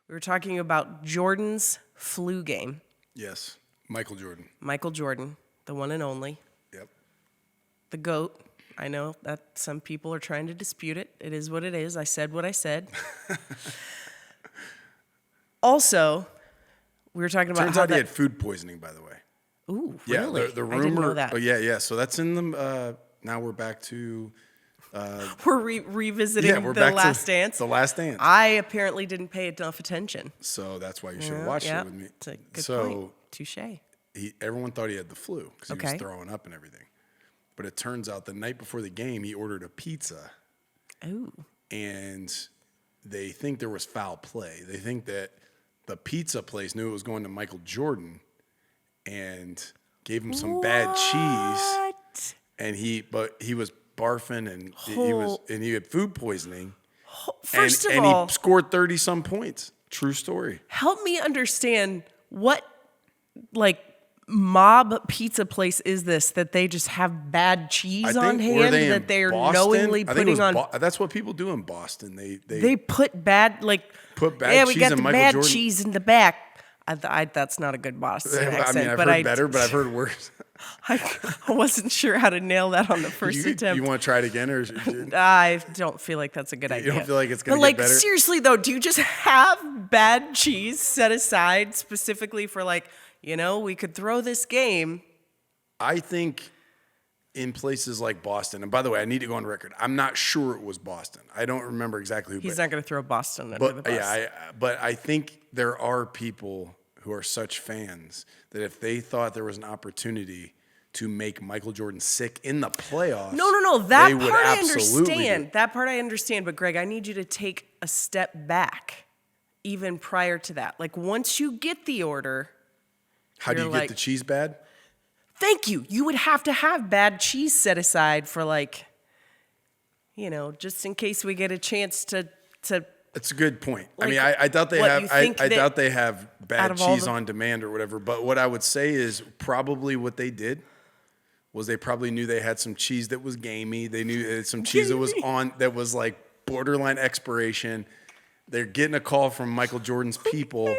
We were talking about Jordan's flu game. Yes, Michael Jordan. Michael Jordan, the one and only. Yep. The GOAT. I know that some people are trying to dispute it. It is what it is. I said what I said. Also, we were talking about Turns out he had food poisoning, by the way. Ooh, Yeah, really? the rumor. I didn't know that. Oh, yeah. So that's in the. Now we're back to. We're revisiting The Last Dance. The Last Dance. I apparently didn't pay enough attention. So that's why you should have watched it with me. It's a good point. Touche. Everyone thought he had the flu because he was throwing up and everything. But it turns out the night before the game, he ordered a pizza. Oh. And they think there was foul play. They think that the pizza place knew it was going to Michael Jordan and gave him some bad cheese. And he was barfing and he had food poisoning. First of all, all, he scored 30 some points. True story. Help me understand what mob pizza place is this that they just have bad cheese on hand that they're knowingly putting on? That's what people do in Boston. They put bad cheese we got in the Michael bad Jordan. cheese in the back. That's not a good Boston accent. I've heard better, but I've heard worse. I wasn't sure how to nail that on the first attempt. You want to try it again, or I don't feel like that's a good idea. You don't feel like it's going to get better? Seriously though, do you just have bad cheese set aside specifically for we could throw this game? I think in places like Boston, and by the way, I need to go on record. I'm not sure it was Boston. I don't remember exactly who. He's not going to throw Boston under the bus. Yeah, but I think there are people who are such fans that if they thought there was an opportunity to make Michael Jordan sick in the playoffs, no, that they would part I absolutely understand. That part I understand, but Greg, I need you to take a step back, even prior to that. Once you get the order, how do you get the cheese bad? Thank you. You would have to have bad cheese set aside for just in case we get a chance to. That's a good point. I doubt they have. I doubt they have bad cheese on demand or whatever. But what I would say is probably what they did was they probably knew they had some cheese that was gamey. They knew they had some cheese that was borderline expiration. They're getting a call from Michael Jordan's people,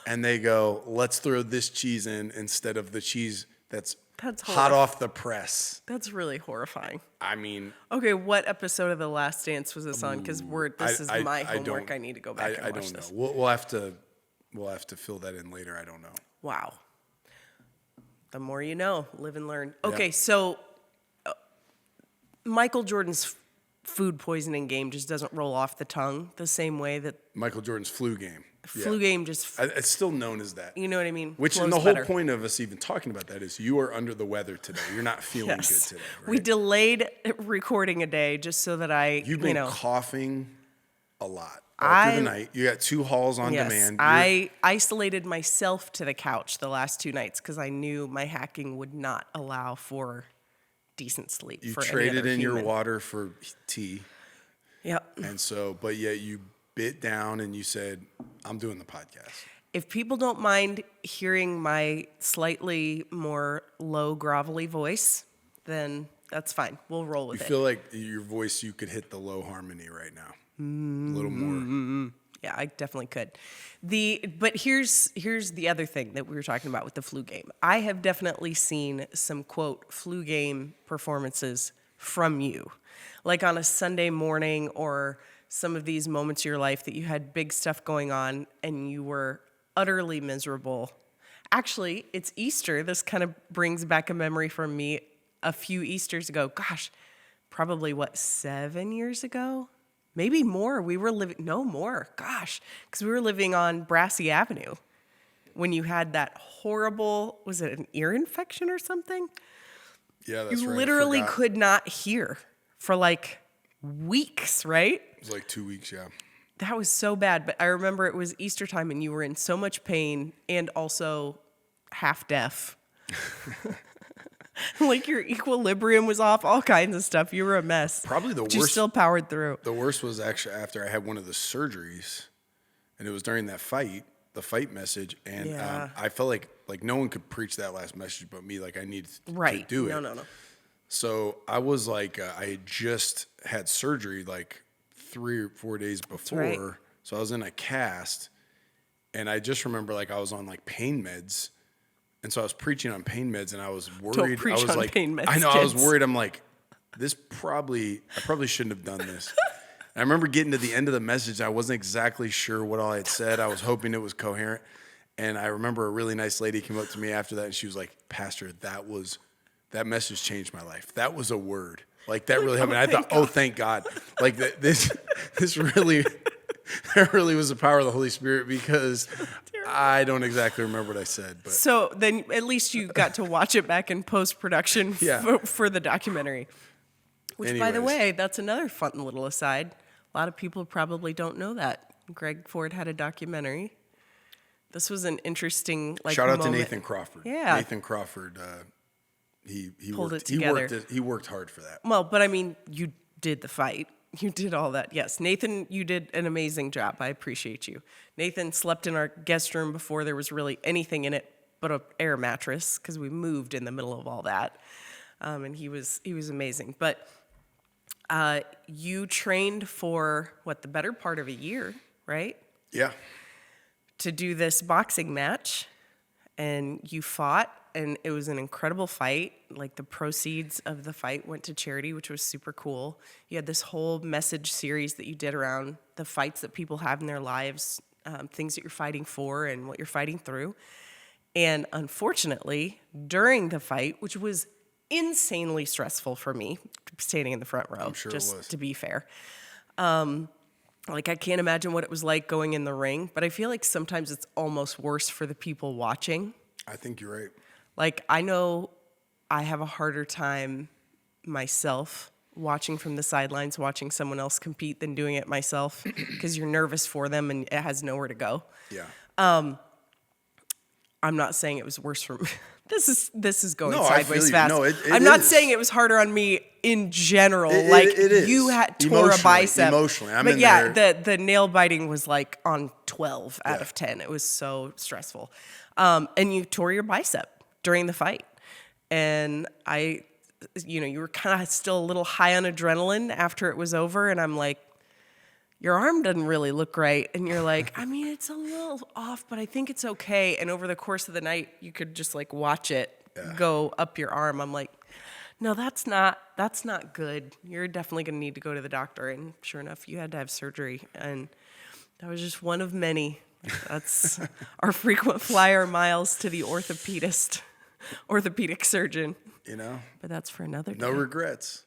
and they go, "Let's throw this cheese in instead of the cheese that's hot off the press." That's really horrifying. Okay, what episode of The Last Dance was this on? Because this is my homework. I need to go back and watch this. I don't know. We'll have to fill that in later. I don't know. Wow. The more you know, live and learn. Okay, so Michael Jordan's food poisoning game just doesn't roll off the tongue the same way that Michael Jordan's flu game. Game just... It's still known as that. You know what I mean? Which, and the whole point of us even talking about that is you are under the weather today. You're not feeling good today. Right? We delayed recording a day just so that You've been coughing a lot all through the night. You got 2 halls on demand. I isolated myself to the couch the last 2 nights because I knew my hacking would not allow for decent sleep. You traded in your water for tea. Yep. And so, but yet you bit down and you said, I'm doing the podcast. If people don't mind hearing my slightly more low, grovelly voice, then that's fine. We'll roll with it. You feel like your voice, you could hit the low harmony right now. A little more. Yeah, I definitely could. But here's the other thing that we were talking about with the flu game. I have definitely seen some, quote, flu game performances from you. Like on a Sunday morning or some of these moments of your life that you had big stuff going on and you were utterly miserable. Actually, it's Easter. This kind of brings back a memory from me a few Easters ago. Gosh, probably 7 years ago? Maybe more. Because we were living on Brassey Avenue when you had that horrible, was it an ear infection or something? Yeah, that's right. You literally could not hear for weeks, right? It was 2 weeks, yeah. That was so bad, but I remember it was Easter time and you were in so much pain and also half deaf. Your equilibrium was off, all kinds of stuff. You were a mess. Probably the worst. You still powered through. The worst was actually after I had one of the surgeries, and it was during that fight, the fight message, and I felt like no one could preach that last message but me. I needed to do it. No. So I was I had just had surgery 3 or 4 days before. Right. So I was in a cast, And I just remember like I was on like pain meds. And so I was preaching on pain meds and I was worried. Don't preach on pain meds, I know, kids. I was worried. I'm like, I probably shouldn't have done this. And I remember getting to the end of the message. I wasn't exactly sure what all I had said. I was hoping it was coherent. And I remember a really nice lady came up to me after that and she was like, Pastor, that message changed my life. That was a word. Like that really happened. I thought, oh, thank God. Like this really, that really was the power of the Holy Spirit because I don't exactly remember what I said. But so then at least you got to watch it back in post-production for the documentary. Which, by the way, that's another fun little aside. A lot of people probably don't know that. Greg Ford had a documentary. This was an interesting shout out moment. to Nathan Crawford. Yeah. Nathan Crawford, he pulled worked, it together. He worked hard for that. Well, but I mean, you did the fight. You did all that. Yes, Nathan, you did an amazing job. I appreciate you. Nathan slept in our guest room before there was really anything in it but an air mattress because we moved in the middle of all that. And he was amazing. But you trained for, the better part of a year, right? Yeah. To do this boxing match. And you fought, and it was an incredible fight. Like, the proceeds of the fight went to charity, which was super cool. You had this whole message series that you did around the fights that people have in their lives, things that you're fighting for and what you're fighting through. And unfortunately, during the fight, which was insanely stressful for me, standing in the front row, I'm sure just it was. to be fair. Like, I can't imagine what it was like going in the ring, but I feel like sometimes it's almost worse for the people watching. I think you're right. Like, I know I have a harder time myself watching from the sidelines, watching someone else compete than doing it myself because you're nervous for them and it has nowhere to go. Yeah. I'm not saying it was worse for me. This is going No, I sideways feel you. fast. No, it I'm not is. saying it was harder on me in general. It is. You had tore a bicep. Emotionally, I'm but in yeah, there. the nail biting was like on 12 out of 10. It was so stressful. And you tore your bicep during the fight. And you were kind of still a little high on adrenaline after it was over. And I'm like, your arm doesn't really look right. And you're like, I mean, it's a little off, but I think it's okay. And over the course of the night, you could just like watch it go up your arm. I'm like, no, that's not good. You're definitely going to need to go to the doctor. And sure enough, you had to have surgery. And that was just one of many. That's our frequent flyer miles to the orthopedic surgeon. You know? But that's for another day. No regrets.